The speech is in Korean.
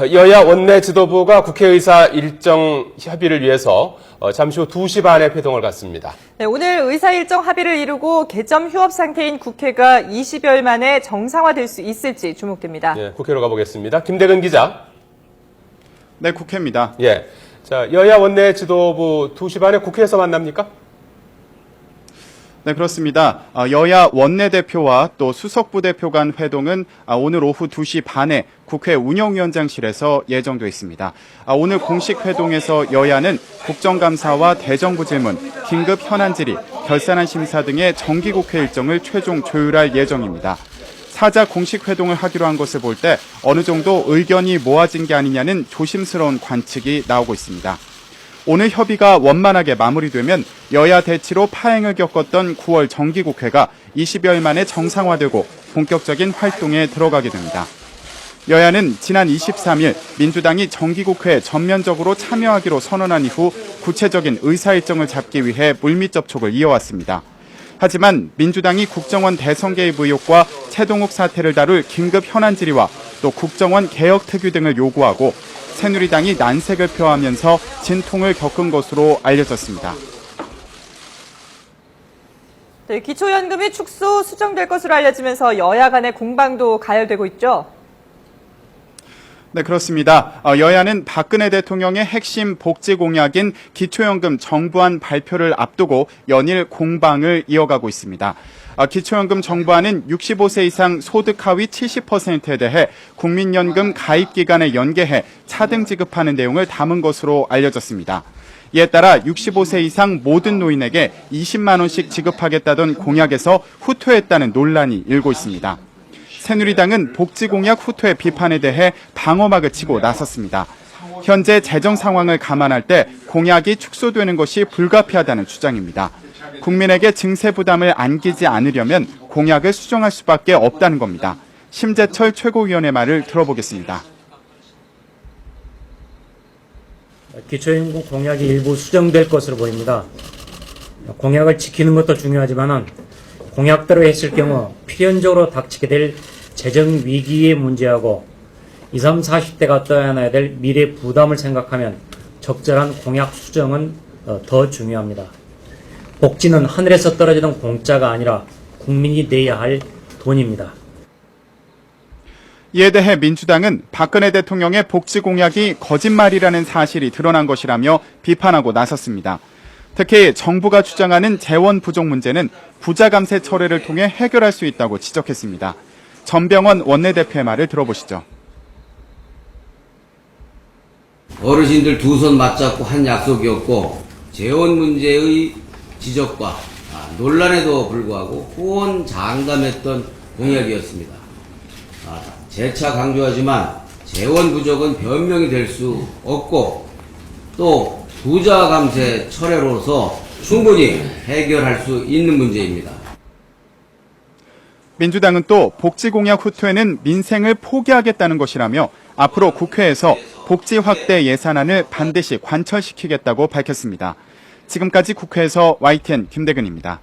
여야 원내 지도부가 국회의사 일정 협의를 위해서 잠시 후 2시 반에 회동을 갖습니다. 네, 오늘 의사 일정 합의를 이루고 개점 휴업 상태인 국회가 20여일 만에 정상화될 수 있을지 주목됩니다. 네, 국회로 가보겠습니다. 김대근 기자. 네, 국회입니다. 예. 자, 여야 원내 지도부 2시 반에 국회에서 만납니까? 네, 그렇습니다. 여야 원내대표와 또 수석부대표 간 회동은 오늘 오후 2시 반에 국회 운영위원장실에서 예정돼 있습니다. 오늘 공식 회동에서 여야는 국정감사와 대정부 질문, 긴급 현안 질의, 결산안 심사 등의 정기국회 일정을 최종 조율할 예정입니다. 사자 공식 회동을 하기로 한 것을 볼 때 어느 정도 의견이 모아진 게 아니냐는 조심스러운 관측이 나오고 있습니다. 오늘 협의가 원만하게 마무리되면 여야 대치로 파행을 겪었던 9월 정기국회가 20여일 만에 정상화되고 본격적인 활동에 들어가게 됩니다. 여야는 지난 23일 민주당이 정기국회에 전면적으로 참여하기로 선언한 이후 구체적인 의사일정을 잡기 위해 물밑 접촉을 이어왔습니다. 하지만 민주당이 국정원 대선 개입 의혹과 최동욱 사태를 다룰 긴급 현안 질의와 또 국정원 개혁 특위 등을 요구하고 새누리당이 난색을 표하면서 진통을 겪은 것으로 알려졌습니다. 네, 기초연금이 축소 수정될 것으로 알려지면서 여야 간의 공방도 가열되고 있죠. 네, 그렇습니다. 여야는 박근혜 대통령의 핵심 복지 공약인 기초연금 정부안 발표를 앞두고 연일 공방을 이어가고 있습니다. 기초연금 정부안은 65세 이상 소득 하위 70%에 대해 국민연금 가입 기간을 연계해 차등 지급하는 내용을 담은 것으로 알려졌습니다. 이에 따라 65세 이상 모든 노인에게 20만 원씩 지급하겠다던 공약에서 후퇴했다는 논란이 일고 있습니다. 새누리당은 복지 공약 후퇴 비판에 대해 방어막을 치고 나섰습니다. 현재 재정 상황을 감안할 때 공약이 축소되는 것이 불가피하다는 주장입니다. 국민에게 증세 부담을 안기지 않으려면 공약을 수정할 수밖에 없다는 겁니다. 심재철 최고위원의 말을 들어보겠습니다. 기초연금 공약이 일부 수정될 것으로 보입니다. 공약을 지키는 것도 중요하지만 공약대로 했을 경우 필연적으로 닥치게 될 재정 위기의 문제하고 20, 40대가 떠안아야 될 미래 부담을 생각하면 적절한 공약 수정은 더 중요합니다. 복지는 하늘에서 떨어지는 공짜가 아니라 국민이 내야 할 돈입니다. 이에 대해 민주당은 박근혜 대통령의 복지 공약이 거짓말이라는 사실이 드러난 것이라며 비판하고 나섰습니다. 특히 정부가 주장하는 재원 부족 문제는 부자 감세 철회를 통해 해결할 수 있다고 지적했습니다. 전병헌 원내대표의 말을 들어보시죠. 어르신들 두 손 맞잡고 한 약속이었고 재원 문제의 지적과 논란에도 불구하고 호언장담했던 공약이었습니다. 재차 강조하지만 재원 부족은 변명이 될 수 없고 또 부자 감세 철회로서 충분히 해결할 수 있는 문제입니다. 민주당은 또 복지 공약 후퇴는 민생을 포기하겠다는 것이라며 앞으로 국회에서 복지 확대 예산안을 반드시 관철시키겠다고 밝혔습니다. 지금까지 국회에서 YTN 김대근입니다.